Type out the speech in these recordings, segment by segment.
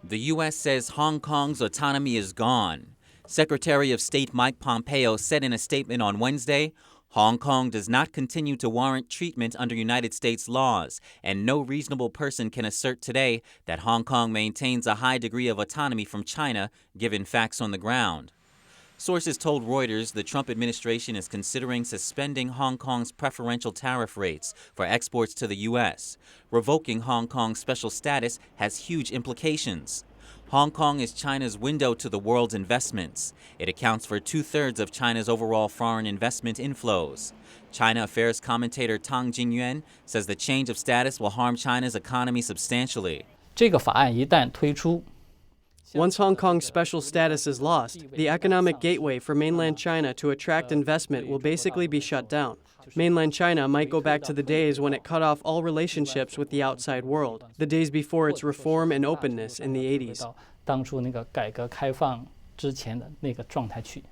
The U.S. says Hong Kong's autonomy is gone. Secretary of State Mike Pompeo said in a statement on Wednesday, Hong Kong does not continue to warrant treatment under United States laws, and no reasonable person can assert today that Hong Kong maintains a high degree of autonomy from China, given facts on the ground. Sources told Reuters the Trump administration is considering suspending Hong Kong's preferential tariff rates for exports to the U.S. Revoking Hong Kong's special status has huge implications. Hong Kong is China's window to the world's investments. It accounts for 2/3 of China's overall foreign investment inflows. China affairs commentator Tang Jingyuan says the change of status will harm China's economy substantially. 这个法案一旦推出， Once Hong Kong's special status is lost, the economic gateway for mainland China to attract investment will basically be shut down. Mainland China might go back to the days when it cut off all relationships with the outside world, the days before its reform and openness in the 80s. 当初那个改革开放之前的那个状态去。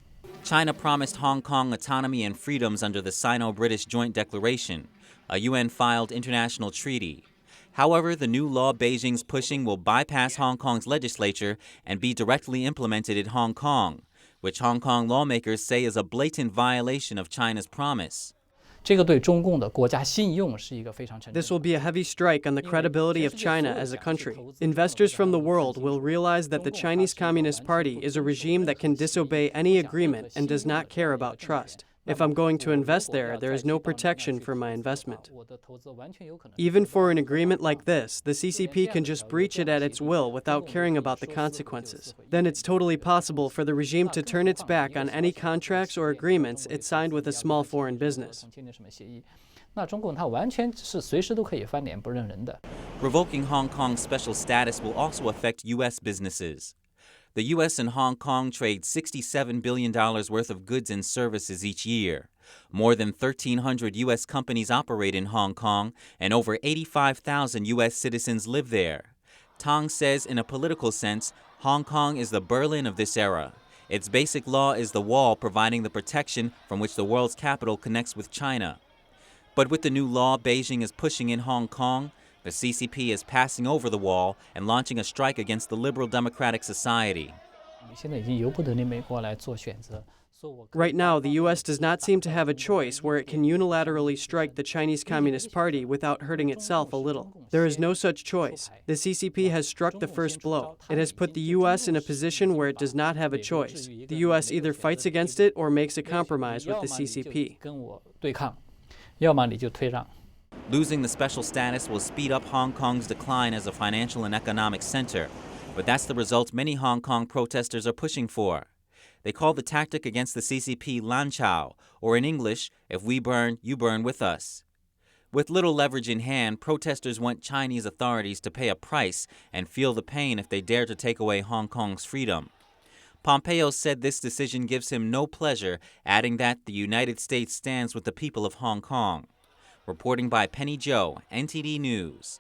China promised Hong Kong autonomy and freedoms under the Sino-British Joint Declaration, a UN-filed international treaty. However, the new law Beijing's pushing will bypass Hong Kong's legislature and be directly implemented in Hong Kong, which Hong Kong lawmakers say is a blatant violation of China's promise. 这个对中共的国家信用是一个非常沉重的。 This will be a heavy strike on the credibility of China as a country. Investors from the world will realize that the Chinese Communist Party is a regime that can disobey any agreement and does not care about trust. If I'm going to invest there, there is no protection for my investment. Even for an agreement like this, the CCP can just breach it at its will without caring about the consequences. Then it's totally possible for the regime to turn its back on any contracts or agreements it signed with a small foreign business. 那中共它完全是随时都可以翻脸不认人的。 Revoking Hong Kong's special status will also affect U.S. businesses. The U.S. and Hong Kong trade $67 billion worth of goods and services each year. More than 1,300 U.S. companies operate in Hong Kong, and over 85,000 U.S. citizens live there. Tang says in a political sense, Hong Kong is the Berlin of this era. Its basic law is the wall providing the protection from which the world's capital connects with China. But with the new law Beijing is pushing in Hong Kong, the CCP is passing over the wall and launching a strike against the liberal democratic society. 现在已经由不得你美国来做选择。 Right now, the U.S. does not seem to have a choice where it can unilaterally strike the Chinese Communist Party without hurting itself a little. There is no such choice. The CCP has struck the first blow. It has put the U.S. in a position where it does not have a choice. The U.S. either fights against it or makes a compromise with the CCP. 跟我对抗，要么你就退让。 Losing the special status will speed up Hong Kong's decline as a financial and economic center, but that's the result many Hong Kong protesters are pushing for. They call the tactic against the CCP lan chao, or in English, if we burn, you burn with us. With little leverage in hand, protesters want Chinese authorities to pay a price and feel the pain if they dare to take away Hong Kong's freedom. Pompeo said this decision gives him no pleasure, adding that the United States stands with the people of Hong Kong. Reporting by Penny Zhou, NTD News.